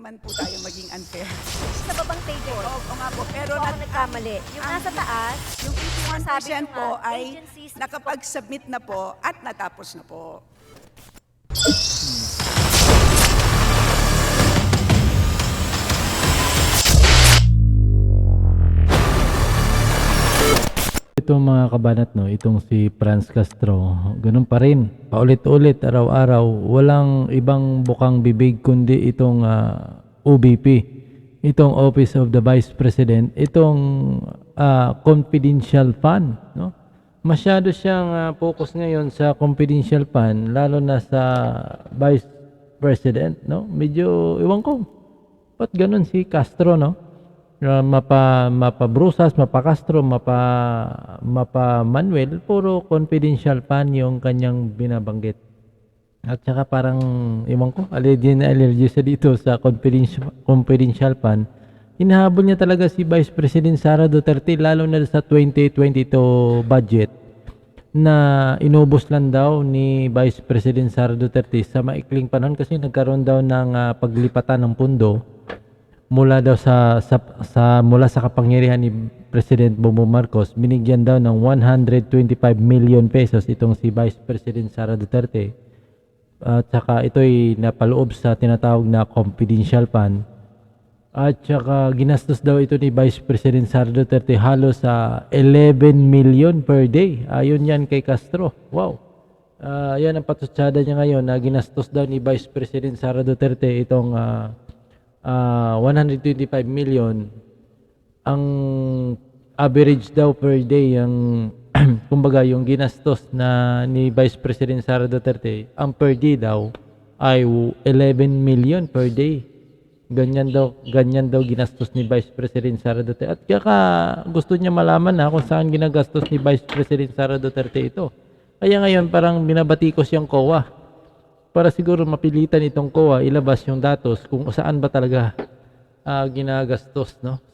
naman po tayo maging unfair. Sa babang table. Oo nga po, pero Ako nagkamali. Yung nasa taas, yung 81% sabi ko po nga, ay agencies- nakapag-submit na po at natapos na po. Itong mga kabanat, no, itong si Franz Castro, ganun pa rin. Paulit-ulit, araw-araw, walang ibang bukang bibig kundi itong OBP, itong Office of the Vice President, itong confidential fund, no? Masyado siyang focus ngayon sa confidential fund, lalo na sa Vice President, no? Medyo, iwan ko, ba't ganun si Castro, no? Mapa Brusas, mapa Castro, mapa Manuel, puro confidential fund yung kanyang binabanggit. At saka parang, iwan ko, allergy siya dito sa confidential fund. Hinahabol niya talaga si Vice President Sara Duterte, lalo na sa 2022 budget na inubos lang daw ni Vice President Sara Duterte sa maikling panahon kasi nagkaroon daw ng paglipatan ng pundo mula daw mula sa kapangyarihan ni President Bongbong Marcos. Binigyan daw ng 125 million pesos itong si Vice President Sara Duterte. At saka ito'y napaloob sa tinatawag na confidential fund. At saka ginastos daw ito ni Vice President Sara Duterte halos sa 11 million per day. Ayon yan kay Castro. Wow. Yan ang patutsada niya ngayon na ginastos daw ni Vice President Sara Duterte itong 125 million. Ang average daw per day ang kumbaga yung ginastos na ni Vice President Sara Duterte, ang per day daw ay 11 million per day. Ganyan daw ginastos ni Vice President Sara Duterte. At kaya gusto niya malaman na kung saan ginagastos ni Vice President Sara Duterte ito. Kaya ngayon parang binabatikos yung COA para siguro mapilitan itong COA ilabas yung datos kung saan ba talaga ginagastos, no?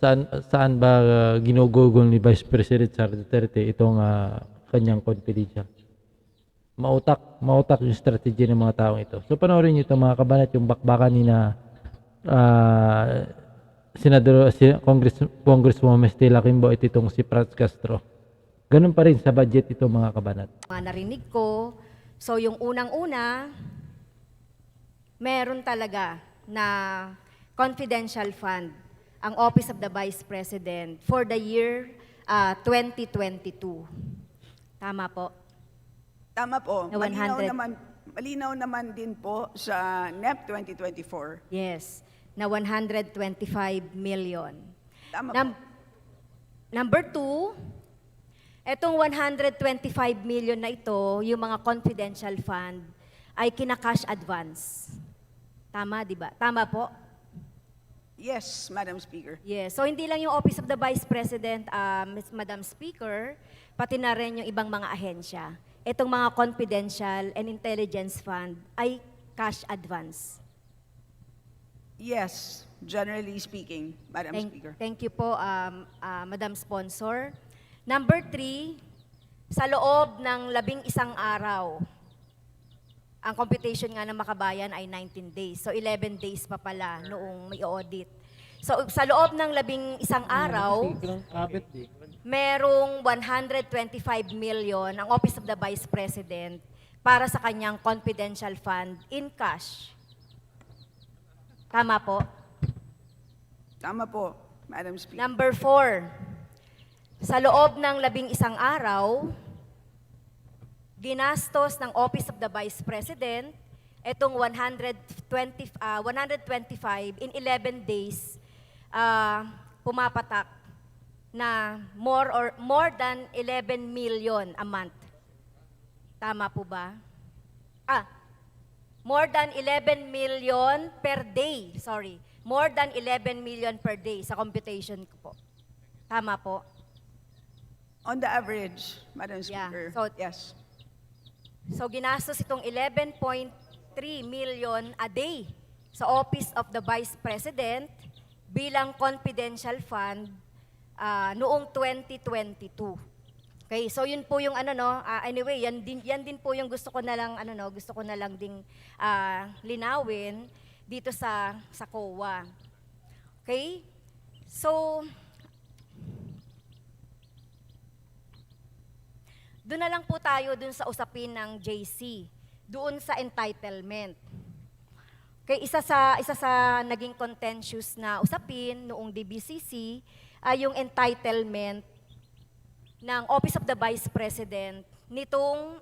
Saan ba ginugugol ni Vice President Sara Duterte itong kanyang confidential. Mautak yung strategy ng mga taong ito. So panoorin niyo ito mga kabanat, yung bakbakan ni na Congresswoman Stella Kimbo at itong si Franz Castro. Ganun pa rin sa budget ito mga kabanat. mga narinig ko. So yung unang-una, meron talaga na confidential fund ang Office of the Vice President for the year 2022. Tama po? Tama po. Na 100. Malinaw naman din po sa NEP 2024. Yes, na 125 million. Tama po. Number two, etong 125 million na ito, yung mga confidential fund, ay kina-cash advance. Tama, di ba? Tama po? Yes, Madam Speaker. Yes. So, hindi lang yung Office of the Vice President, Madam Speaker, pati na rin yung ibang mga ahensya. Itong mga confidential and intelligence fund ay cash advance. Yes, generally speaking, Madam Speaker. Thank you po, Madam Sponsor. Number 3, sa loob ng 11 araw, ang computation nga ng makabayan ay 19 days. So 11 days pa pala noong may audit. So sa loob ng 11 araw, merong 125 million ang Office of the Vice President para sa kanyang confidential fund in cash. Tama po? Tama po, Madam Speaker. Number 4, sa loob ng 11 araw, ginastos ng Office of the Vice President itong 125 in 11 days, pumapatak na more than 11 million a month. Tama po ba? More than 11 million per day. Sorry. More than 11 million per day sa computation ko po. Tama po? On the average, Madam Speaker, So, yes. So ginastos itong 11.3 million a day sa Office of the Vice President bilang confidential fund noong 2022. Okay, so yun po yung anyway, yan din po yung gusto ko na lang ding linawin dito sa COA. Okay? So, doon na lang po tayo doon sa usapin ng JC, doon sa entitlement. Okay, isa sa naging contentious na usapin noong DBCC ay yung entitlement ng Office of the Vice President nitong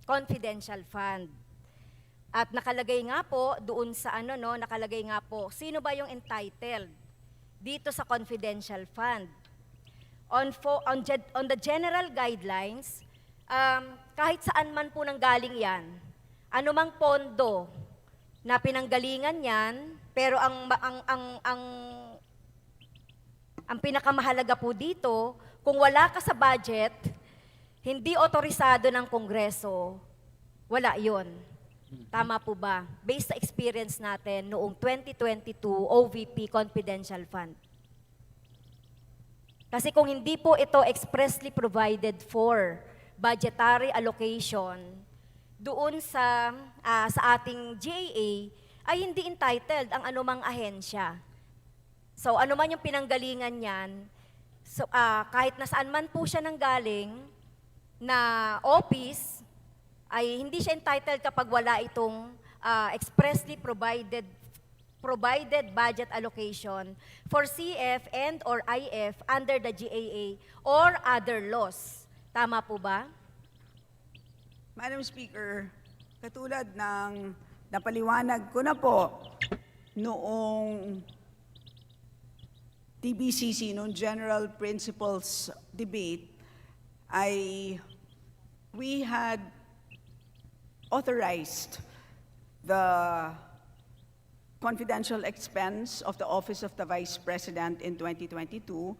confidential fund. At nakalagay nga po doon sa nakalagay nga po sino ba yung entitled dito sa confidential fund. On the general guidelines, kahit saan man po nanggaling yan, anumang pondo na pinanggalingan yan, pero ang pinakamahalaga po dito, kung wala ka sa budget, hindi otorisado ng Kongreso, wala yon. Tama po ba? Based sa experience natin noong 2022 OVP Confidential Fund. Kasi kung hindi po ito expressly provided for budgetary allocation doon sa ating GAA, ay hindi entitled ang anumang ahensya. So ano man yung pinanggalingan niyan, so, kahit nasaan man po siya nanggaling na office, ay hindi siya entitled kapag wala itong expressly provided budget allocation for CF and or IF under the GAA or other laws. Tama po ba? Madam Speaker, katulad ng napaliwanag ko na po noong TBCC, noong General Principles Debate, we had authorized the confidential expense of the Office of the Vice President in 2022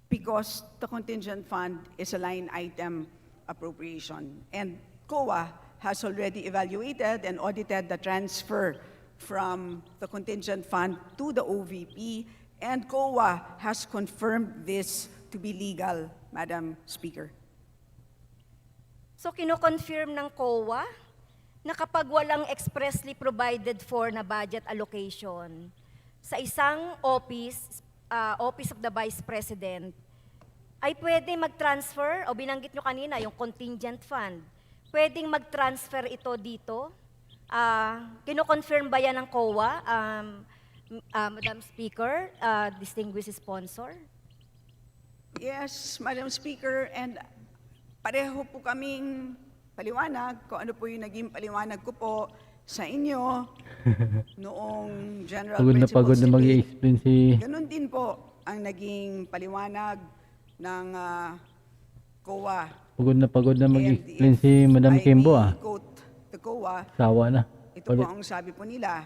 because the contingent fund is a line item appropriation. And COA has already evaluated and audited the transfer from the contingent fund to the OVP, and COA has confirmed this to be legal, Madam Speaker. So kino-confirm ng COA na kapag walang expressly provided for na budget allocation sa isang office of the Vice President, ay pwede mag-transfer, o binanggit nyo kanina, yung contingent fund, pwedeng mag-transfer ito dito? Kino-confirm ba yan ng COA, Madam Speaker, distinguished sponsor? Yes, Madam Speaker, and pareho po kaming paliwanag kung ano po yung naging paliwanag ko po sa inyo noong General Pagod na Principles Debate. mag-i-explain si... Ganun din po ang naging paliwanag ng COA. Pagod na And mag-explain if si Madam I Kimbo may quote the COA, Sawa na. ito po ang sabi po nila,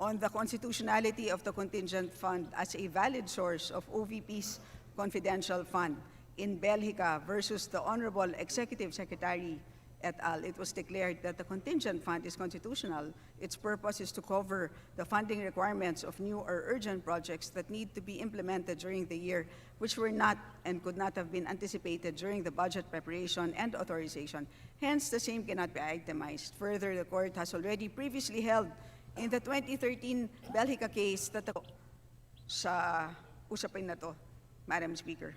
on the constitutionality of the contingent fund as a valid source of OVP's confidential fund in Belgica versus the Honorable Executive Secretary et al., it was declared that the contingent fund is constitutional. Its purpose is to cover the funding requirements of new or urgent projects that need to be implemented during the year, which were not and could not have been anticipated during the budget preparation and authorization. Hence, the same cannot be itemized. Further, the court has already previously held in the 2013 Belgica case that sa usapin na to, Madam Speaker.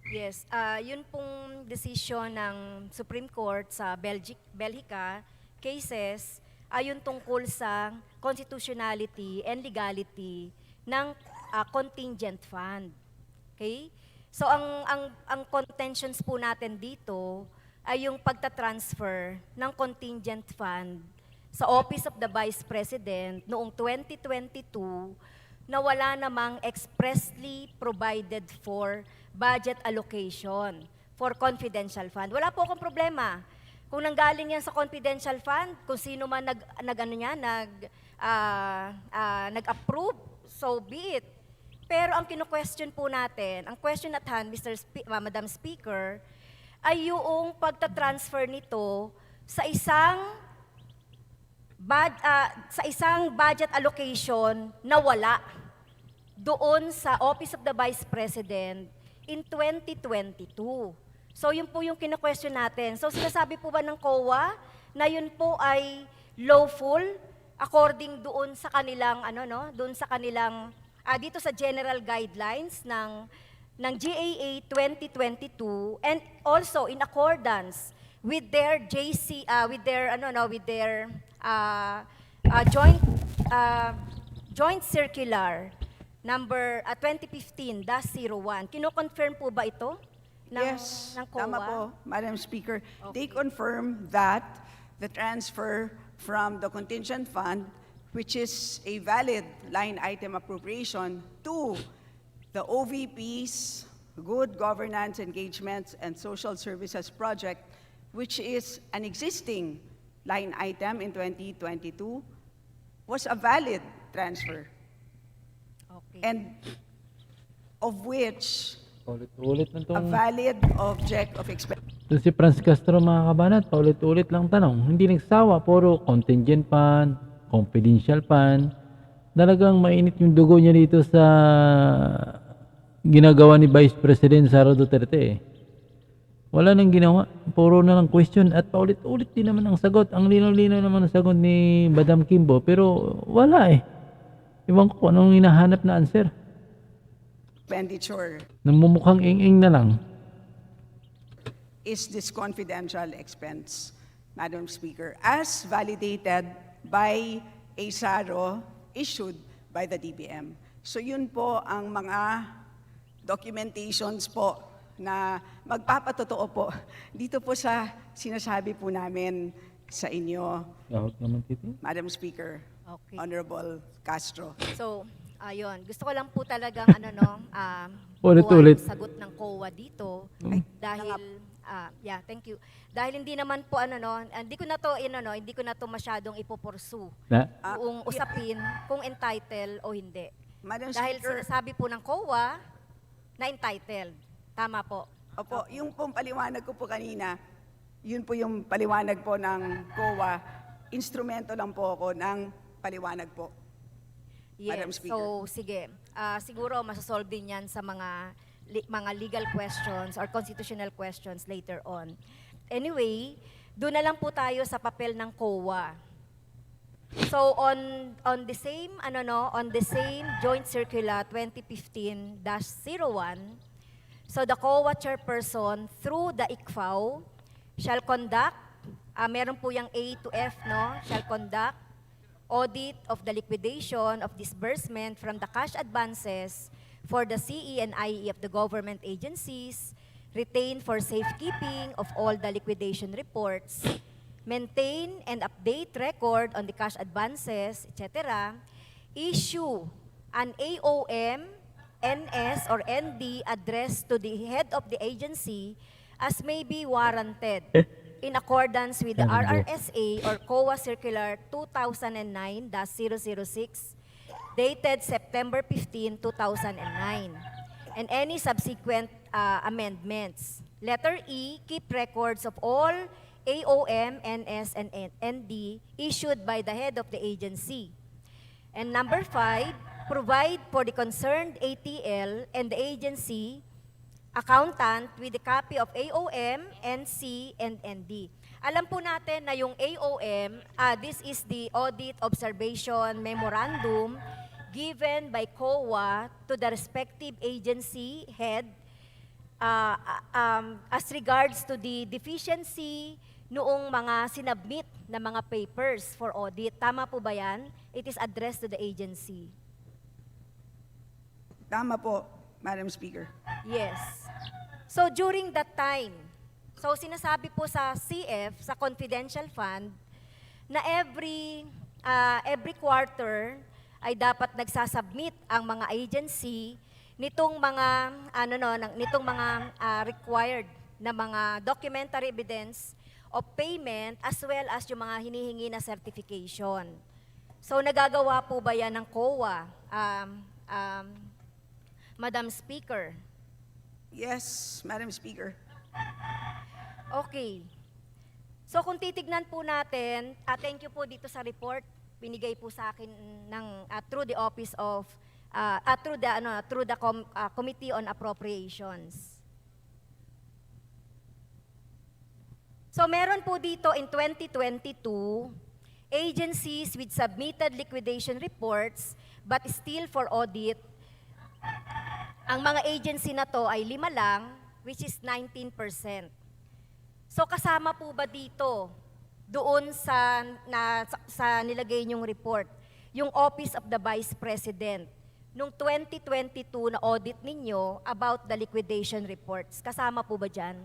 Yes, yun pong decision ng Supreme Court sa Belgica cases ay yun tungkol sa constitutionality and legality ng contingent fund. Okay? So ang contentions po natin dito ay yung pagta-transfer ng contingent fund sa Office of the Vice President noong 2022 na wala namang expressly provided for budget allocation for confidential fund. Wala po akong problema. Kung nanggaling yan sa confidential fund, kung sino man nag-approve, so be it. Pero ang kino-question po natin, ang question at hand, Madam Speaker, ay yung pagta-transfer nito sa isang budget allocation na wala doon sa Office of the Vice President in 2022. So yun po yung kina-question natin. So sinasabi po ba ng COA na yun po ay lawful according doon sa kanilang doon sa kanilang dito sa general guidelines ng GAA 2022 and also in accordance with their with their joint circular number 2015-01. Kino-confirm po ba ito Yes, ng COA? tama po, Madam Speaker. They confirm that the transfer from the contingent fund, which is a valid line item appropriation, to the OVP's Good Governance Engagements and Social Services Project, which is an existing line item in 2022, was a valid transfer, Okay. and of which Paulit-ulit na a itong... valid object of expense. Ito si Franz Castro mga kabanat, paulit-ulit lang tanong. Hindi nagsawa, puro contingent fund, confidential fund. Talagang mainit yung dugo niya dito sa ginagawa ni Vice President Sara Duterte eh. Wala nang ginawa. Puro na lang question at paulit-ulit din naman ang sagot. Ang linaw-linaw naman ang sagot ni Madam Kimbo pero wala eh. Iwan ko kung anong hinahanap na answer. Expenditure Namumukhang ing-ing na lang. is this confidential expense, Madam Speaker, as validated by a SARO issued by the DBM. So yun po ang mga documentations po na magpapatotoo po dito po sa sinasabi po namin sa inyo, Lahot naman titi. Madam Speaker, Okay. Honorable Castro. So, ayun. Gusto ko lang po talagang Ulit-ulit. kuha ang sagot ng COA dito Ay, dahil thank you. Dahil hindi naman po hindi ko na to masyadong ipopursue Na? yung usapin kung entitled o hindi. Madam Dahil Speaker, sinasabi po ng COA na entitled. Tama po. opo, yung pong paliwanag ko po kanina, yun po yung paliwanag po ng COA, instrumento lang po ako ng paliwanag po. Madam Speaker. So, sige. Siguro masasolve din yan sa mga legal questions or constitutional questions later on. Anyway, doon na lang po tayo sa papel ng COA. So on the same joint circular 2015-01, so the COA chairperson through the ICFAO shall conduct meron po yung A to F, shall conduct audit of the liquidation of disbursement from the cash advances for the CE and IE of the government agencies, retain for safekeeping of all the liquidation reports, maintain and update record on the cash advances, etc., issue an AOM, NS, or ND address to the head of the agency as may be warranted in accordance with the RRSA or COA Circular 2009-006 dated September 15, 2009, and any subsequent amendments. Letter E, keep records of all AOM, NS, and ND issued by the head of the agency. And number 5, provide for the concerned ATL and the agency accountant with a copy of AOM, NC, and ND. Alam po natin na yung AOM, this is the Audit Observation Memorandum given by COA to the respective agency head as regards to the deficiency noong mga sinubmit na mga papers for audit. Tama po ba yan? It is addressed to the agency. Tama po, Madam Speaker. Yes. So during that time, so sinasabi po sa CF, sa confidential fund, na every quarter ay dapat nagsasubmit ang mga agency nitong mga required na mga documentary evidence of payment as well as yung mga hinihingi na certification. So nagagawa po ba yan ng COA, Madam Speaker? Yes, Madam Speaker. Okay. So kung titignan po natin, thank you po dito sa report binigay po sa akin ng through the office of through the Committee on Appropriations. So meron po dito in 2022, agencies with submitted liquidation reports but still for audit. Ang mga agency na to ay 5 lang, which is 19%. So kasama po ba dito doon sa nilagay niyong report, yung Office of the Vice President, nung 2022 na audit ninyo about the liquidation reports, kasama po ba dyan?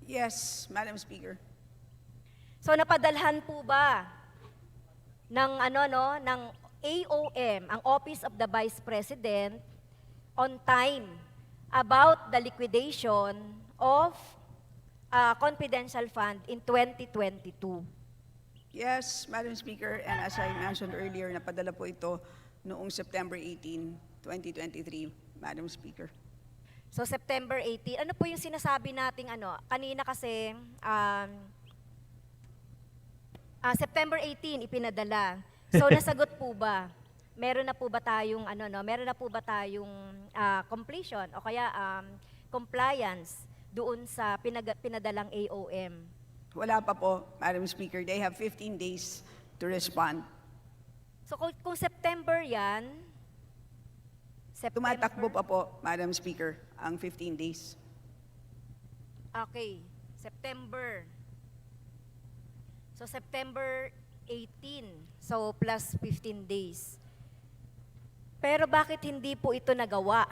Yes, Madam Speaker. So napadalhan po ba ng ng AOM, ang Office of the Vice President, on time about the liquidation of confidential fund in 2022? Yes, Madam Speaker, and as I mentioned earlier, napadala po ito noong September 18, 2023, Madam Speaker. So September 18, ano po yung sinasabi nating kanina kasi September 18 ipinadala. So nasagot po ba? Meron na po ba tayong meron na po ba tayong completion o kaya compliance doon sa pinadalang AOM? Wala pa po, Madam Speaker. They have 15 days to respond. So kung September 'yan, Tumatakbo pa po, Madam Speaker, ang 15 days. Okay, September. So September 18, so plus 15 days. Pero bakit hindi po ito nagawa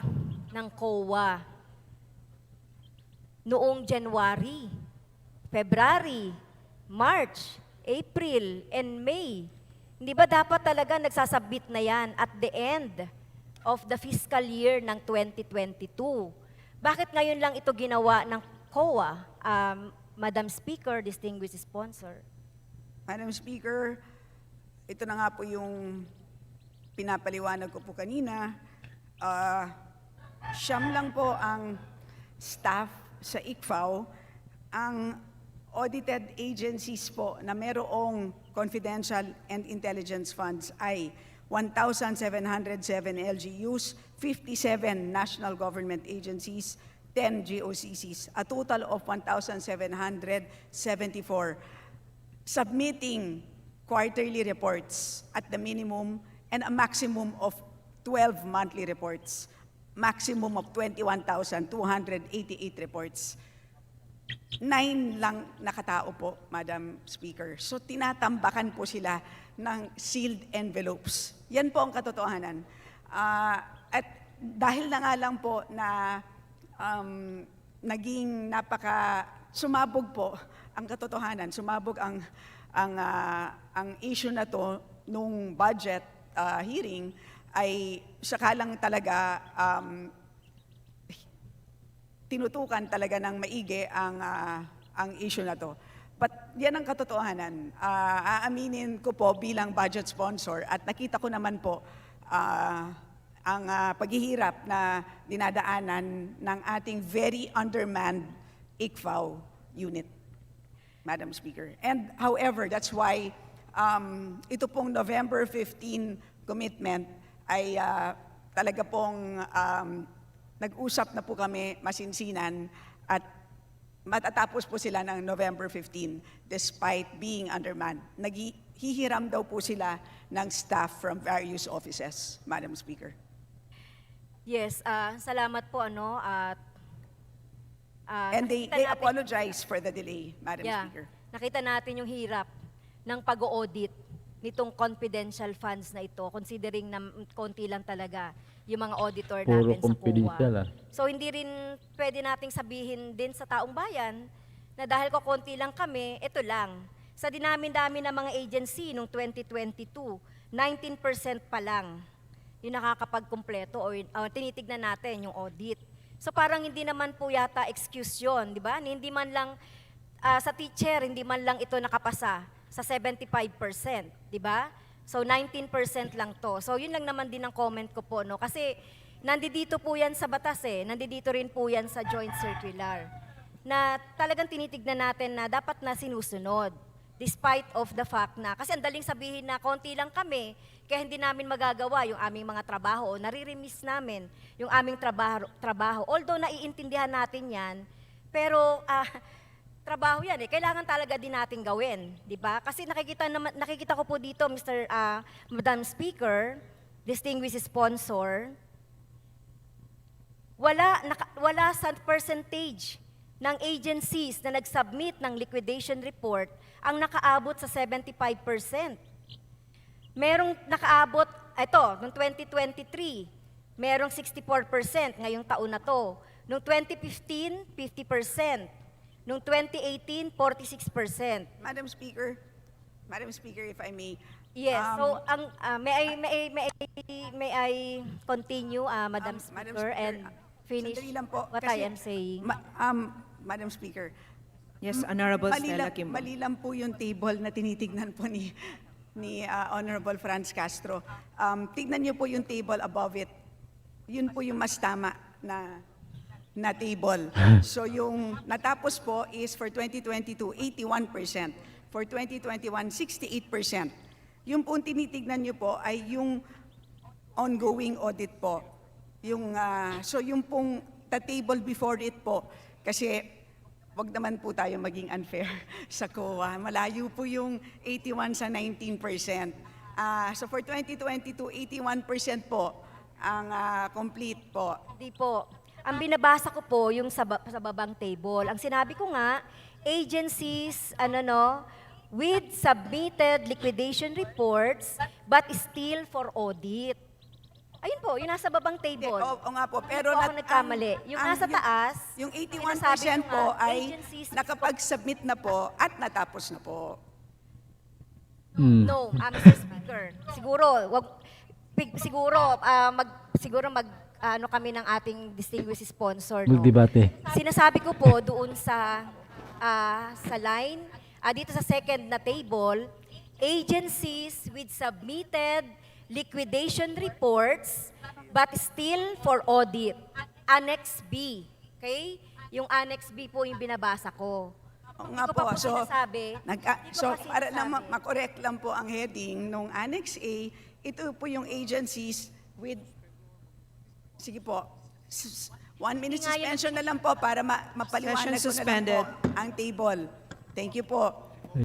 ng COA noong January, February, March, April, and May? Hindi ba dapat talaga nagsasubmit na yan at the end of the fiscal year ng 2022? Bakit ngayon lang ito ginawa ng COA, Madam Speaker, distinguished sponsor? Madam Speaker, ito na nga po yung pinapaliwanag ko po kanina. Siyam lang po ang staff sa ICFAO. Ang audited agencies po na merong confidential and intelligence funds ay 1,707 LGUs, 57 national government agencies, 10 GOCCs, a total of 1,774, submitting quarterly reports at the minimum and a maximum of 12 monthly reports, maximum of 21,288 reports. 9 lang nakatao po, Madam Speaker. So tinatambakan po sila ng sealed envelopes. Yan po ang katotohanan. At dahil na nga lang po na naging sumabog po ang katotohanan, sumabog ang issue na to nung budget hearing, ay saka lang talaga tinutukan talaga ng maigi ang issue na to. But yan ang katotohanan. Aaminin ko po bilang budget sponsor at nakita ko naman po ang paghihirap na dinadaanan ng ating very undermanned ICFAO unit, Madam Speaker. And however, that's why ito pong November 15 commitment ay talaga pong nag-usap na po kami masinsinan at matatapos po sila ng November 15 despite being undermanned. Naghihiram daw po sila ng staff from various offices, Madam Speaker. Yes, salamat po at And they nakita natin- apologize for the delay, Madam Speaker. Nakita natin yung hirap ng pag-audit nitong confidential funds na ito, considering na konti lang talaga yung mga auditor Puro natin sa confidential, COA. So hindi rin pwede nating sabihin din sa taong bayan na dahil ko konti lang kami, ito lang. Sa dinamin-dami ng mga agency noong 2022, 19% pa lang yung nakakapagkumpleto o tinitignan natin yung audit. So parang hindi naman po yata excuse yun, di ba? Hindi man lang sa teacher, hindi man lang ito nakapasa sa 75%, di ba? So 19% lang to. So yun lang naman din ang comment ko po, no? Kasi nandito po yan sa batas nandito rin po yan sa joint circular na talagang tinitignan natin na dapat na sinusunod despite of the fact na, kasi ang daling sabihin na konti lang kami, kaya hindi namin magagawa yung aming mga trabaho o nariremiss namin yung aming trabaho. Although naiintindihan natin yan, Pero trabaho yan eh. Kailangan talaga din natin gawin, di ba? Kasi nakikita ko po dito, Madam Speaker, distinguished sponsor, wala sa percentage ng agencies na nag-submit ng liquidation report ang nakaabot sa 75%. Merong nakaabot, noong 2023, merong 64% ngayong taon na to. Noong 2015, 50%. Noong 2018, 46%. Madam Speaker, if I may. Yes, so may I continue, Madam Madam Speaker, and finish sandali lang po, what kasi, I am saying? Madam Speaker, Yes, Honorable mali Stella lang, Kimbo. mali lang po yung table na tinitignan po ni Honorable Franz Castro. Tignan niyo po yung table above it. Yun po yung mas tama na table. So yung natapos po is for 2022, 81%. For 2021, 68%. Yung po tinitignan niyo po ay yung ongoing audit po. So yung pong the table before it po, kasi wag naman po tayo maging unfair sa COA. Malayo po yung 81 sa 19%. So for 2022, 81% po ang complete po. Hindi po. Ang binabasa ko po yung sa babang table. Ang sinabi ko nga, agencies, with submitted liquidation reports, but still for audit. Ayun po, yung nasa babang table. Oo nga po, pero Hindi po ako nagkamali. Yung nasa taas, yung 81% sinasabi ko po nga, ay agencies- nakapag-submit na po at natapos na po. No, Mr. Speaker. Siguro kami ng ating distinguished sponsor. No? Magdebate. Sinasabi ko po doon sa line, dito sa second na table, agencies with submitted liquidation reports but still for audit. Annex B. Okay? Yung Annex B po yung binabasa ko. Oo nga Hindi ko po. pa po sinasabi. Hindi ko So, pa para lang sinasabi. makorek lang po ang heading nung Annex A, ito po yung agencies with, sige po, 1 minute Hindi nga yun- suspension na lang po para mapaliwanag Session ko na lang suspended. po ang table. Thank you po.